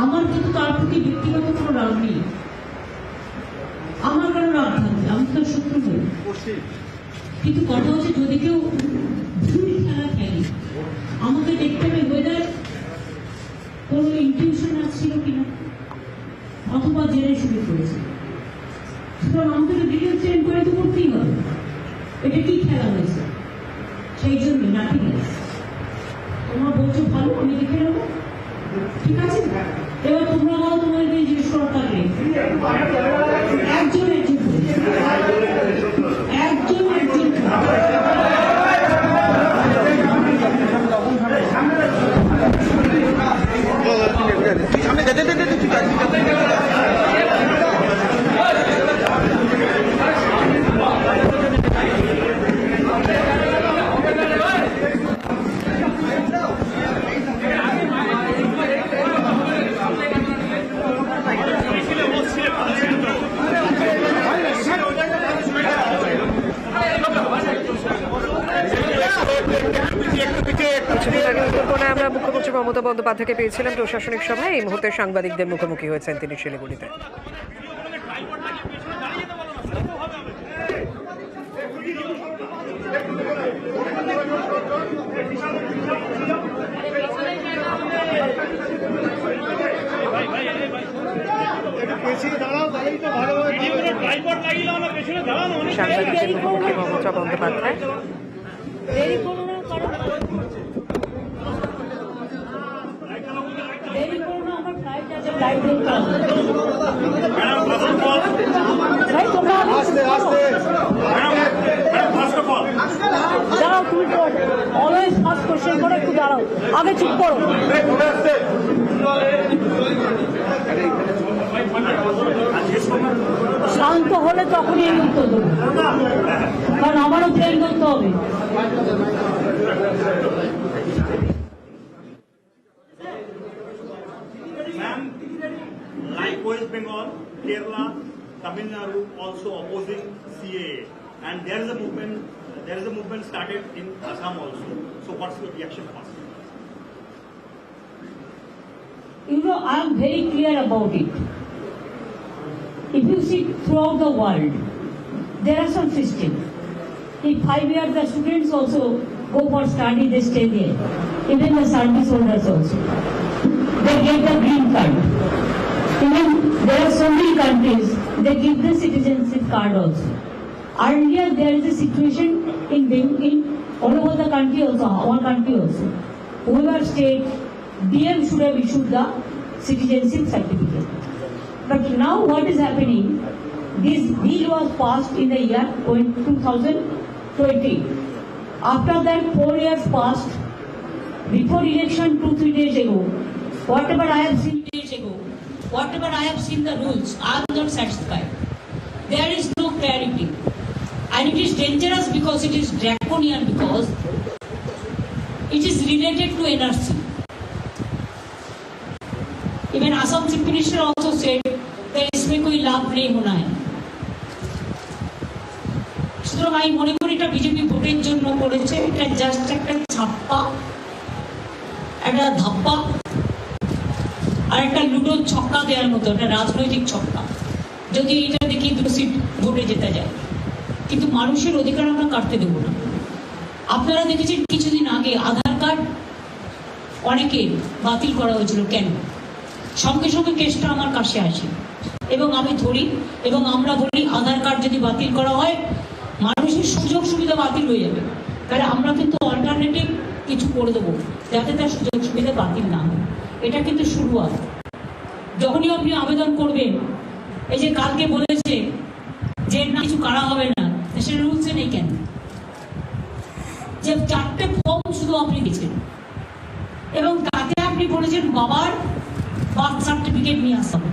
আমার কিন্তু তার প্রতি ব্যক্তিগত কোনো রাগ নেই, আমার কারো রাগ থাকবে, আমি তো শত্রু হই। কিন্তু কথা হচ্ছে যদি কেউ ভুল খেলা খেলে আমাকে দেখতে হবে ওয়েদার কোনো ইনটিউশন আসছিল কিনা অথবা জেনে শুরু করেছে। সুতরাং আমাকে তো ডিটেলস এনকোয়ারি তো করতেই হবে এটা কি খেলা হয়েছে, সেই জন্য নাকি তোমরা বলছো ভালো আমি দেখে নেবো, ঠিক আছে? এবার তোমরা বলো তোমাদের যে সরকারে একজন আমরা মুখ্যমন্ত্রী মমতা বন্দ্যোপাধ্যায়কে পেয়েছিলাম প্রশাসনিক সভায়। এই মুহূর্তে সাংবাদিকদের মুখোমুখি হয়েছেন তিনি শিলিগুড়িতে। সাংবাদিকদের মুখোমুখি মমতা বন্দ্যোপাধ্যায়। আগে চুপ করো, শান্ত হলে তখনই এই উত্তর দেবো, কারণ আমারও প্লেন করতে হবে। Like West Bengal, Kerala, Tamil Nadu also opposing CAA, and there is a movement started in Assam also. So what's your reaction first? You know, I am very clear about it. If you see throughout the world, there are some systems. In 5 years, the students also go for study, they stay there. Even the service holders also. They get the green card. Even there are so many countries, they give the citizenship card also. Earlier, there is a situation in all over the country also, our country also. Whoever state, DM should have issued the citizenship certificate. But now what is happening, this bill was passed in the year 2020. After that 4 years passed, before election 2-3 days ago, whatever I have seen the rules, I am not satisfied. There is no clarity. And it is dangerous because it is draconian, because it is related to NRC. Even Assam Chief Minister also said that इसमें कोई लाभ नहीं होना है। সুতরাং আমি মনে করি এটা বিজেপি ভোটের জন্য করেছে, এটা জাস্ট একটা ছাপ্পা, একটা ধাপ্পা আর একটা লুডোর ছক্কা দেওয়ার মতো, একটা রাজনৈতিক ছক্কা। যদি এটা দেখি 2 সিট ভোটে যেতে যায়, কিন্তু মানুষের অধিকার আমরা কাটতে দেবো না। আপনারা দেখেছেন কিছুদিন আগে আধার কার্ড অনেকে বাতিল করা হয়েছিল, কেন? সঙ্গে সঙ্গে কেসটা আমার কাছে আসে এবং আমি ধরি এবং আমরা বলি আধার কার্ড যদি বাতিল করা হয় মানুষের সুযোগ সুবিধা বাতিল হয়ে যাবে, তাহলে আমরা কিন্তু অল্টারনেটিভ কিছু করে দেবো যাতে তার সুযোগ সুবিধা বাতিল না হয়। এটা কিন্তু শুরুয়াত। যখনই আপনি আবেদন করবেন, এই যে কালকে বলেছে যে না কিছু করা হবে না, সে রুলসে নেই কেন? যে 4টে ফর্ম শুধু আপনি দিয়েছেন এবং তাতে আপনি বলেছেন বাবার বার্থ সার্টিফিকেট নিয়ে আসতে হবে।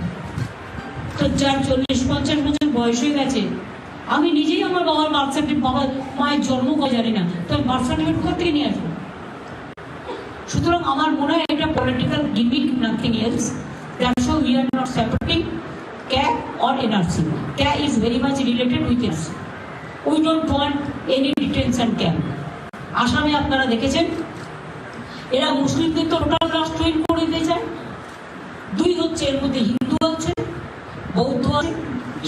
তো যার 40-50 বছর বয়স হয়ে গেছে, আমি নিজেই আমার বাবার বার্থ সার্টিফিকেট, বাবার মায়ের জন্ম কবে জানি না, তো বার্থ সার্টিফিকেট কোথা থেকে নিয়ে আসবো? সুতরাং আমার মনে হয় এটা political gimmick, nothing else. That's how we are not supporting CAA or NRC. CAA is very much related with NRC. We don't want any detention camp. আসামে আপনারা দেখেছেন এরা মুসলিমদের তো টোটাল রাষ্ট্রহীন করে দিতে চায়। 2 হচ্ছে এর মধ্যে হিন্দু আছে, বৌদ্ধ আছে,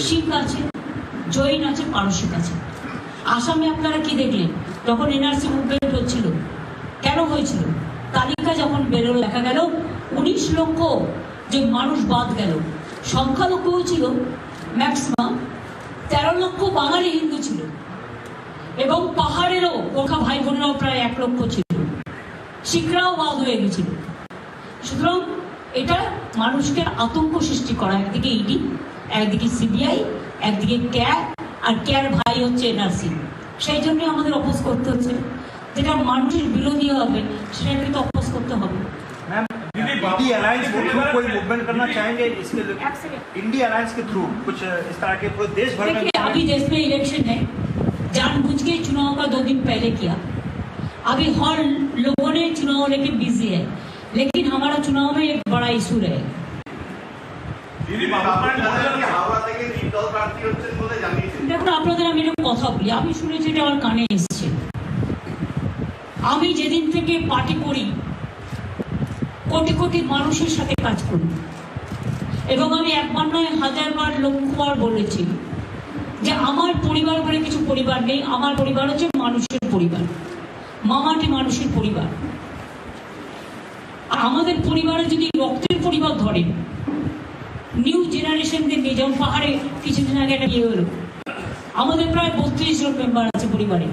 শিখ আছে, জৈন আছে, পারসিক আছে। আসামে আপনারা কি দেখলেন যখন এনআরসি মুভমেন্ট হচ্ছিল, কেন হয়েছিল? তালিকা যখন বেরোলো দেখা গেল 19 লক্ষ যে মানুষ বাদ গেল, সংখ্যালঘু ছিল ম্যাক্সিমাম 13 লক্ষ বাঙালি হিন্দু ছিল, এবং পাহাড়েরও গোর্খা ভাই বোনেরাও প্রায় 1 লক্ষ ছিল, শিখরাও বাদ হয়ে গেছিল। সুতরাং এটা মানুষকে আতঙ্ক সৃষ্টি করা, একদিকে ইডি, একদিকে সিবিআই, একদিকে ক্যার, আর ক্যার ভাই হচ্ছে এনআরসি। সেই জন্য আমাদের অপোজ করতে হচ্ছে, যেটা মানুষের বিরোধী হবে সেটাকে তো অপোজ करते হবে। मैम इंडी अलायंस के थ्रू कोई मूवमेंट करना चाहेंगे इसके लिए? इंडी अलायंस के थ्रू कुछ इस तरह के पूरे देश भर में? देखिए अभी देश में इलेक्शन है, जानबूझ के चुनाव का 2 दिन पहले किया। अभी हर लोगों ने चुनाव लेके बिजी है, लेकिन हमारा चुनाव में एक बड़ा इशू है। দেখুন আপনাদের আমি একটা কথা বলি, আমি শুনেছি এটা আমার কানে এসেছে। আমি যেদিন থেকে পার্টি করি কোটি কোটি মানুষের সাথে কাজ করি, এবং আমি একবার নয় 1000বার লক্ষবার বলেছি যে আমার পরিবার বলে কিছু পরিবার নেই, আমার পরিবার হচ্ছে মানুষের পরিবার, মামাটি মানুষের পরিবার। আর আমাদের পরিবারে যদি রক্তের পরিবার ধরেন, নিউ জেনারেশনদের নিয়ে, যেমন পাহাড়ে কিছুদিন আগে একটা ইয়ে হলো, আমাদের প্রায় 32 জন মেম্বার আছে পরিবারে।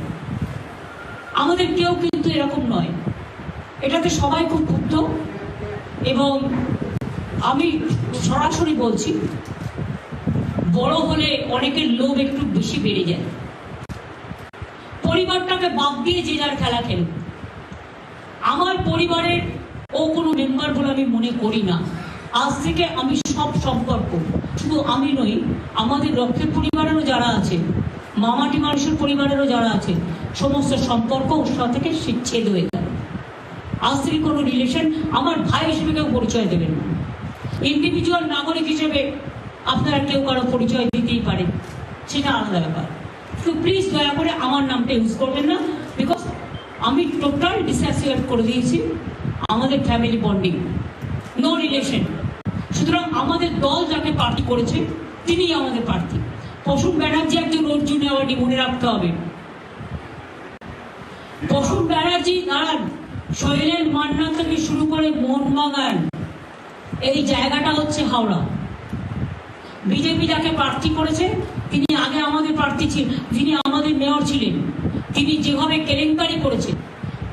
আমাদের কেউ কিন্তু এরকম নয়, এটাতে সবাই খুব ক্ষুব্ধ, এবং আমি সরাসরি বলছি বড় হলে অনেকের লোভ একটু বেশি বেড়ে যায়। পরিবারটাকে বাদ দিয়ে যে যার খেলা খেলুক। আমার পরিবারের ও কোনো মেম্বার বলে আমি মনে করি না। আজ থেকে আমি সব সম্পর্ক, শুধু আমি নই, আমাদের রক্তের পরিবারেরও যারা আছে, মামাটি মানুষের পরিবারেরও যারা আছে, সমস্ত সম্পর্ক ওর সাথে থেকে ছেদ হয়ে গেল। আজ থেকে কোনো রিলেশন আমার ভাই হিসেবে কেউ পরিচয় দেবেন না। ইন্ডিভিজুয়াল নাগরিক হিসেবে আপনারা কেউ কারো পরিচয় দিতেই পারে, সেটা আলাদা ব্যাপার। তো প্লিজ দয়া করে আমার নামটা ইউজ করবেন না, বিকজ আমি টোটাল ডিসঅ্যাসোসিয়েট করে দিয়েছি আমাদের ফ্যামিলি বন্ডিং, নো রিলেশন। সুতরাং আমাদের দল যাকে পার্টি করেছে তিনি আমাদের প্রার্থী। প্রসূন ব্যানার্জি একজন অর্জুন অ্যাওয়ার্ডি, মনে রাখতে হবে। প্রসূন ব্যানার্জি দাঁড়ান, শৈলেন মান্না থেকে শুরু করে মোহনবাগান, এই জায়গাটা হচ্ছে হাওড়া। বিজেপি যাকে প্রার্থী করেছে তিনি আগে আমাদের প্রার্থী ছিলেন, যিনি আমাদের মেয়র ছিলেন, তিনি যেভাবে কেলেঙ্কারি করেছেন,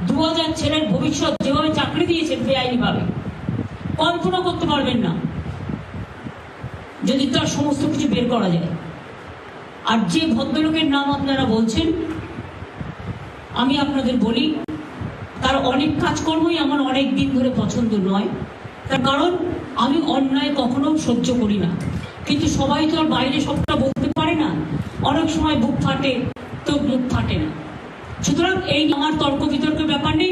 2000 ছেলের ভবিষ্যৎ যেভাবে চাকরি দিয়েছেন বেআইনিভাবে, কল্পনা করতে পারবেন না যদি তার সমস্ত কিছু বের করা যায়। আর যে ভদ্রলোকের নাম আপনারা বলছেন, আমি আপনাদের বলি তার অনেক কাজকর্মই আমার অনেক দিন ধরে পছন্দ নয়। তার কারণ আমি অন্যায় কখনো সহ্য করি না, কিন্তু সবাই তো আর বাইরে সবটা বলতে পারে না, অনেক সময় বুক ফাটে তো মুখ ফাটে না। সুতরাং এই আমার তর্ক বিতর্কের ব্যাপার নেই।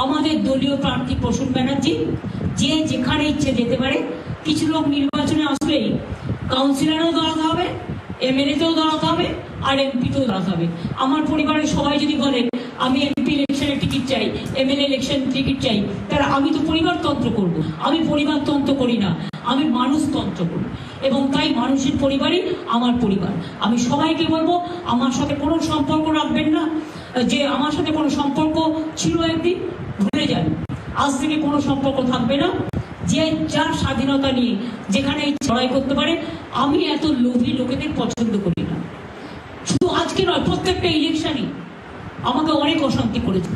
আমাদের দলীয় প্রার্থী প্রসূন ব্যানার্জি, যে যেখানে ইচ্ছে যেতে পারে। কিছু লোক নির্বাচনে আসলেই কাউন্সিলরও দাঁড়াতে হবে, এমএলএতেও দাঁড়াতে হবে, আর এমপিতেও দাঁড়াতে হবে। আমার পরিবারের সবাই যদি বলে আমি এমপি ইলেকশনের টিকিট চাই, এমএলএ ইলেকশন টিকিট চাই, তাহলে আমি তো পরিবারতন্ত্র করব। আমি পরিবারতন্ত্র করি না, আমি মানুষতন্ত্র করি, এবং তাই মানুষের পরিবারই আমার পরিবার। আমি সবাইকে বলবো আমার সাথে কোনো সম্পর্ক রাখবেন না, যে আমার সাথে কোনো সম্পর্ক ছিল একদিন ভুলে যান, আজ থেকে কোনো সম্পর্ক থাকবে না। যে যার স্বাধীনতা নিয়ে যেখানে লড়াই করতে পারে। আমি এত লোভী লোকেদের পছন্দ করি না, শুধু আজকে নয়, প্রত্যেকটা ইলেকশনই আমাকে অনেক অশান্তি করেছে,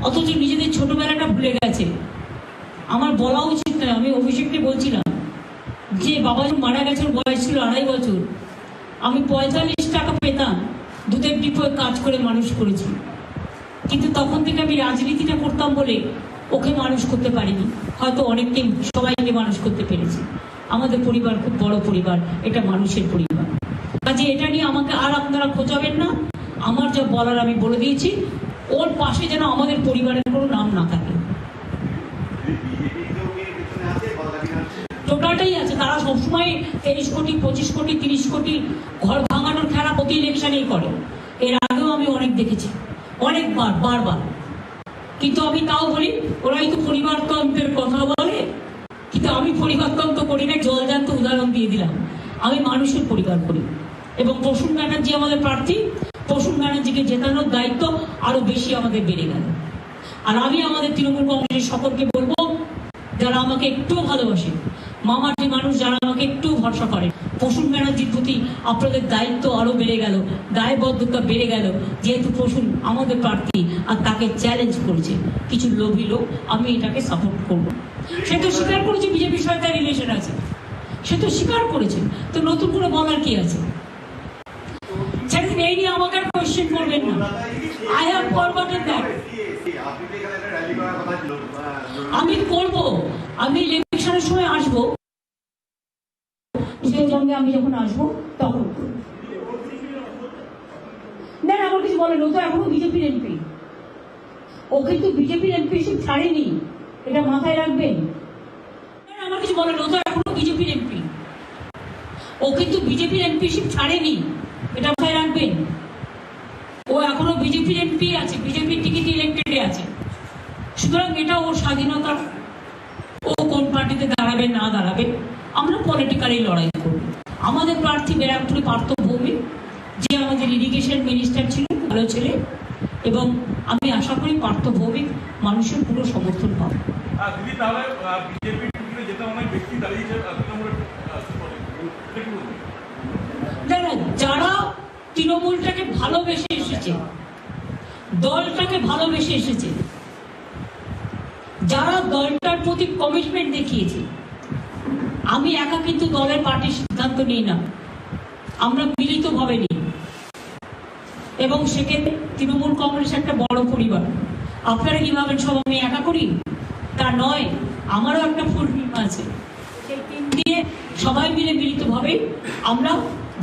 অথচ নিজেদের ছোটবেলাটা ভুলে গেছে। আমার বলা উচিত নয়, আমি অভিষেককে বলছিলাম যে বাবা মারা গেছে, বয়স ছিল 2.5 বছর, আমি 45 টাকা পেতাম, দুধের ডিপোয় কাজ করে মানুষ করেছি, কিন্তু তখন থেকে আমি রাজনীতিটা করতাম বলে ওকে মানুষ করতে পারিনি, হয়তো অনেককে সবাইকে মানুষ করতে পেরেছি। আমাদের পরিবার খুব বড় পরিবার, এটা মানুষের পরিবার। কাজে এটা নিয়ে আমাকে আর আপনারা খোঁজাবেন না, আমার যা বলার আমি বলে দিয়েছি। ওর পাশে যেন আমাদের পরিবারের কোনো নাম না থাকে। টোটালটাই আছে, তারা সবসময় 23 কোটি 25 কোটি 30 কোটি ঘর ভাঙানোর খেলা প্রতি ইলেকশনেই করে। এর আগেও আমি অনেক দেখেছি, অনেকবার, বারবার। কিন্তু আমি তাও বলি ওরাই তো পরিবারতন্ত্রের কথা বলে, কিন্তু আমি পরিবারতন্ত্র করি না, জলজান্ত উদাহরণ দিয়ে দিলাম। আমি মানুষের পরিবার করি। এবং প্রসূন ব্যানার্জি আমাদের প্রার্থী, প্রসূন ব্যানার্জিকে জেতানোর দায়িত্ব আরো বেশি আমাদের বেড়ে গেল। আর আমি আমাদের তৃণমূল কংগ্রেসের সকলকে বলবো, যারা আমাকে একটু ভালোবাসে, মামাটি মানুষ যারা আমাকে একটু ভরসা করে, প্রসূন ব্যানার্জির প্রতি আপনাদের দায়িত্ব আরো বেড়ে গেল, দায়বদ্ধতা বেড়ে গেল। যেহেতু প্রসূন আমাদের প্রার্থী আর তাকে চ্যালেঞ্জ করেছে কিছু লোভী লোক, আমি এটাকে সাপোর্ট করব। সে তো স্বীকার করেছে বিজেপির সাথে তার রিলেশন আছে, সে তো স্বীকার করেছে, তো নতুন করে বলার কি আছে? সেদিন এই নিয়ে আমাকে কোয়েশ্চেন করবেন না। I have forgotten that. আমি করব, আমি ইলেকশনের সময় আসবো, সেই সঙ্গে আমি যখন আসবো তখন না আমার কিছু বলেন। ও তো এখনো বিজেপির এমপি, ও কিন্তু বিজেপির এমপিশিপ ছাড়েনি, এটা মাথায় রাখবেন। আমার কিছু বলেন, ও তো এখনো বিজেপির এমপি, ও কিন্তু বিজেপির এমপিশিপ ছাড়েনি, এটা মাথায় রাখবেন। ও এখনো বিজেপির এমপি আছে, বিজেপির টিকিটে ইলেক্টেডে আছে। সুতরাং এটা ওর স্বাধীনতা, ও কোন পার্টিতে দাঁড়াবে না দাঁড়াবে, আমরা পলিটিক্যালি লড়াই করব। আমাদের প্রার্থী ব্যারাকপুরে পার্থ ভৌমিক, যে আমাদের ইরিগেশন মিনিস্টার ছিল, ভালো ছেলে, এবং আমি আশা করি পার্থ ভৌমিক মানুষের পুরো সমর্থন পাবে। যারা তৃণমূলটাকে ভালোবেসে এসেছে, দলটাকে ভালোবেসে এসেছে, যারা দলটার প্রতি কমিটমেন্ট দেখিয়েছে, আমি একা কিন্তু দলের পার্টির সিদ্ধান্ত নিই না, আমরা মিলিতভাবে নিই। এবং সেক্ষেত্রে তৃণমূল কংগ্রেস একটা বড় পরিবার। আপনারা কি ভাবেন সব আমি একা করি? তা নয়, আমারও একটা ফুল টিম আছে। সেই টিম দিয়ে সবাই মিলে মিলিতভাবে আমরা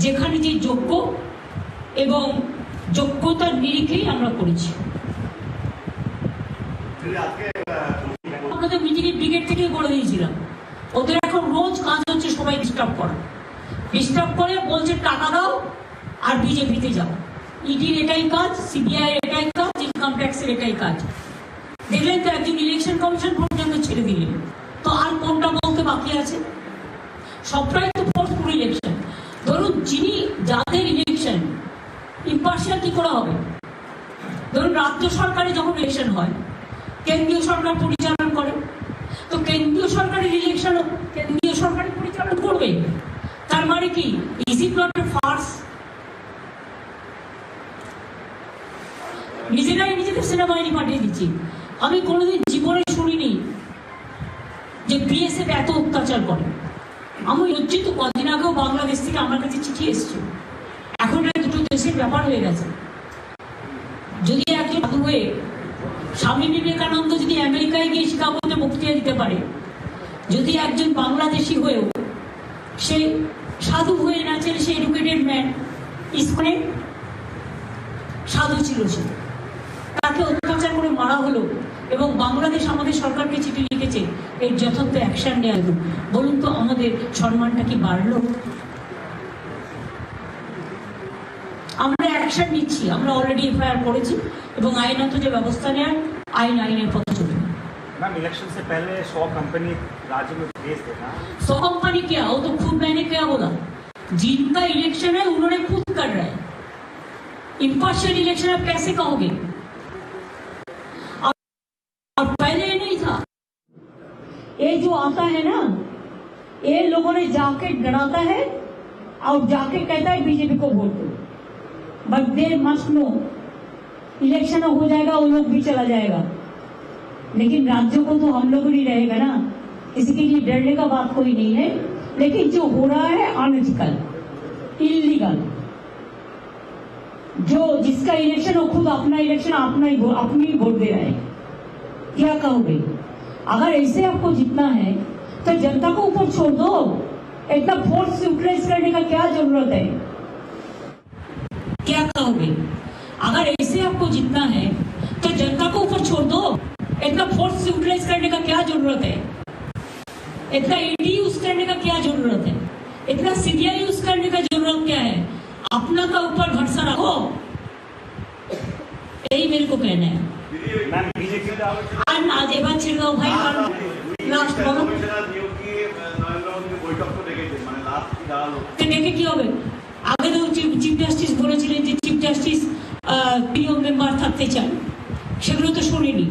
যেখানে যে যোগ্য এবং যোগ্যতার নিরিখেই আমরা করেছি। আমরা তো মিটিং এর ব্রিগেড থেকে বলে দিয়েছিলাম, ওদের এখন রোজ কাজ হচ্ছে সবাই ডিস্টার্ব করে বলছে টাকা দাও আর বিজেপিতে যাও। ইডির এটাই কাজ, সিবিআই এটাই কাজ, ইনকাম ট্যাক্সের এটাই কাজ। দেখলেন তো একজন ইলেকশন কমিশন পর্যন্ত ছেড়ে দিলেন, তো আর কোনটা বলতে বাকি আছে? সবটাই তো ফোর্সফুল ইলেকশন। ধরুন যিনি যাদের ইলেকশন ইম্পার্শিয়াল কি করে হবে? ধরুন রাজ্য সরকারে যখন ইলেকশন হয়, কেন্দ্রীয় সরকার পরিচালনা করে, তো কেন্দ্রীয় সরকারের ইলেকশন কেন্দ্রীয় সরকার পরিচালনা করবে। তার মানে কি, is it not a farce? নিজেরাই নিজেদের সেনাবাহিনী পাঠিয়ে দিচ্ছি। আমি কোনোদিন জীবনে শুনিনি যে বিএসএফ এত অত্যাচার করে। আমি লজ্জিত। কদিন আগেও বাংলাদেশ থেকে আমার কাছে চিঠি এসছে। এখন দুটো দেশের ব্যাপার হয়ে গেছে। যদি একজন সাধু হয়ে, স্বামী বিবেকানন্দ যদি আমেরিকায় গিয়ে শিকাগোতে বক্তৃতা দিতে পারে, যদি একজন বাংলাদেশি হয়েও সে সাধু হয়ে না ছিল, সে এডুকেটেড ম্যান, ইসকনে সাধু ছিল, সে তাকে অত্যাচার করে মারা হলো, এবং বাংলাদেশ আমাদের সরকারকে চিঠি লিখেছে এর যথার্থ অ্যাকশন নেওয়া হলো। বলুন তো আমাদের সম্মানটা কি বাড়লো? আমরা অ্যাকশন নিচ্ছি, আমরা অলরেডি এফআইআর করেছি, এবং আইনত যে ব্যবস্থা নেওয়ার আইনের পথে চলবে। मैम इलेक्शन से पहले 100 कंपनी राज्य में भेज देना। 100 कंपनी क्या, वो तो खुद मैंने क्या बोला, जिनका इलेक्शन है उन्होंने खुद कर रहा है। इम्पार्शियल इलेक्शन आप कैसे कहोगे? और पहले नहीं था। ये जो आता है ना, ये लोगों ने जाके डराता है और जाके कहता है बीजेपी को वोट दो, but they must know election हो जाएगा, वो लोग भी चला जाएगा, लेकिन राज्यों को तो हम लोग ही रहेगा ना। किसी के लिए डरने का बात कोई नहीं है। लेकिन जो हो रहा है अनएथिकल, इलीगल, जो जिसका इलेक्शन वो खुद अपना इलेक्शन अपनी वोट दे रहा है, क्या कहोगे? अगर ऐसे आपको जीतना है तो जनता को ऊपर छोड़ दो। इतना फोर्स यूटिलाइज करने का क्या जरूरत है? क्या कहोगे? अगर ऐसे आपको जीतना है तो जनता को ऊपर छोड़ दो। इतना फोर्स यूटिलाइज करने का क्या जरूरत है? इतना ईडी यूज करने का क्या जरूरत है? इतना सीबीआई यूज करने का जरूरत क्या है? अपना का ऊपर भरोसा रखो, यही मेरे को कहना है। मैम बीजेपी आज एक बात छिड़ दो भाई, लास्ट बोलो। তো দেখে কি হবে? আগে তো চিফ জাস্টিস বলেছিলেন যে চিফ জাস্টিস প্রিয় মেম্বার থাকতে চান, সেগুলো তো শোনেনি।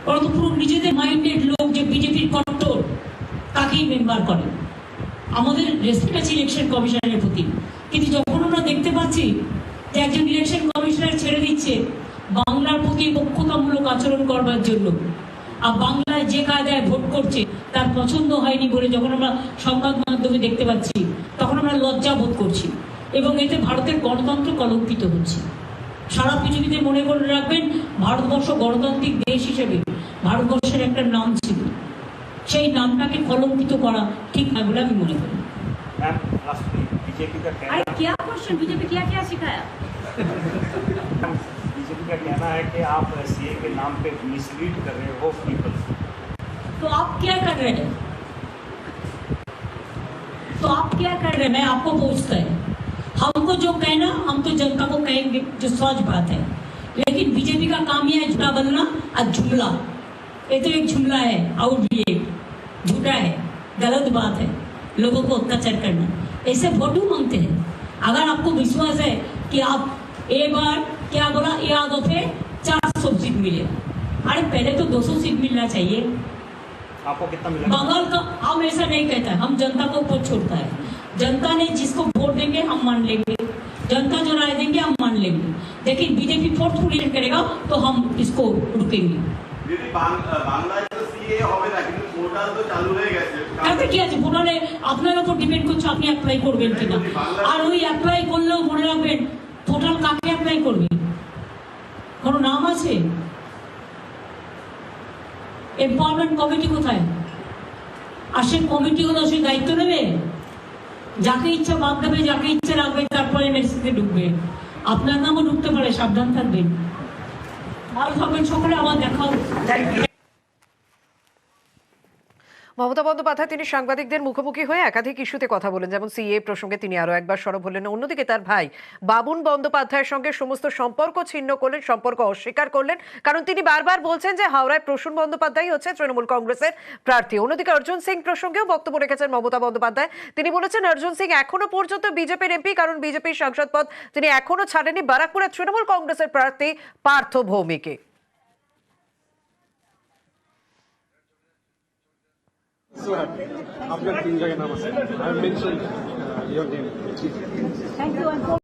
ওরা তো পুরো নিজেদের মাইন্ডেড লোক যে বিজেপির কট্টর তাকেই মেম্বার করে। আমাদের রেসপেক্ট আছে ইলেকশন কমিশনের প্রতি, কিন্তু যখন আমরা দেখতে পাচ্ছি যে একজন ইলেকশন কমিশনার ছেড়ে দিচ্ছে বাংলার প্রতি পক্ষতামূলক আচরণ করবার জন্য, আর বাংলায় যে কায়দায় ভোট করছে তার পছন্দ হয়নি বলে যখন আমরা সংবাদ মাধ্যমে দেখতে পাচ্ছি, তখন আমরা লজ্জা বোধ করছি এবং এতে ভারতের গণতন্ত্র কলঙ্কিত হচ্ছে। সারা পৃথিবীতে মনে করে রাখবেন, ভারতবর্ষ গণতান্ত্রিক দেশ হিসেবে ভারতবর্ষের একটা নাম ছিল, সেই নামটাকে কলঙ্কিত করা ঠিক না বলে আমি মনে করি। मैम बीजेपी का कहना, अरे क्या क्वेश्चन, बीजेपी क्या क्या सिखाया? बीजेपी का कहना है कि आप सीए के नाम पे मिसलीड कर रहे हो पीपल। तो आप क्या कर रहे हैं? तो आप क्या कर रहे हैं? मैं आपको पूछता है। हमको जो कहना हम तो जनता को कहेंगे, जो सच बात है। लेकिन बीजेपी का काम यह है झूठा बोलना और जुमला। ये तो एक जुमला है और भी एक झूठा है, गलत बात है, लोगों को अत्याचार करना। ऐसे वोटू मांगते हैं। अगर आपको विश्वास है कि आप एक बार क्या बोला, या दफे 400 सीट मिले, अरे पहले तो 200 सीट मिलना चाहिए। आपको कितना मिला? बंगाल का हम ऐसा नहीं कहता है, हम जनता को ऊपर छोड़ता है। जनता ने जिसको वोट देंगे हम मान लेंगे, जनता जो राय देंगे हम मान लेंगे। लेकिन बीजेपी फोर्सफुली करेगा तो हम इसको रुकेंगे। বাংলায় তো সিএ হবে না, কিন্তু পোর্টাল তো চালু হয়ে গেছে। তাতে কি আছে? ভোটারে আপনার উপর ডিপেন্ড করছে আপনি অ্যাপ্লাই করবেন কিনা। আর ওই অ্যাপ্লাই করলেও মনে রাখবেন, পোর্টাল কাকে অ্যাপ্লাই করবে? কোনো নাম আছে? এমপাওয়ারমেন্ট কমিটি কোথায়? আর সেই কমিটি হলো সেই দায়িত্ব নেবে, যাকে ইচ্ছা বাদ দেবে, যাকে ইচ্ছা রাখবে, তারপরে নেক্সটে ঢুকবে। আপনার নামও ঢুকতে পারে, সাবধান থাকবেন। ভালো থাকবেন সকলে, আবার দেখা হবে। মমতা বন্দ্যোপাধ্যায় তিনি সাংবাদিকদের মুখোমুখি হয়ে একাধিক ইস্যুতে কথা বলেন, যেমন সিএ প্রসঙ্গে তিনি আরো একবার সরব হলেন। অন্যদিকে তার ভাই বাবুন বন্দ্যোপাধ্যায়ের সঙ্গে সমস্ত সম্পর্ক ছিন্ন করলেন, সম্পর্ক অস্বীকার করলেন, কারণ তিনি বারবার বলছেন যে হাওড়ায় প্রসূন বন্দ্যোপাধ্যায় হচ্ছে তৃণমূল কংগ্রেসের প্রার্থী। অন্যদিকে অর্জুন সিং প্রসঙ্গেও বক্তব্য রেখেছেন মমতা বন্দ্যোপাধ্যায়। তিনি বলেছেন অর্জুন সিং এখনো পর্যন্ত বিজেপির এমপি, কারণ বিজেপির সাংসদ পদ তিনি এখনো ছাড়েননি বারাকপুরের তৃণমূল কংগ্রেসের প্রার্থী পার্থ ভৌমিকে। So happy. आपका तीन जगह नाम है. I mentioned your name. Thank you. And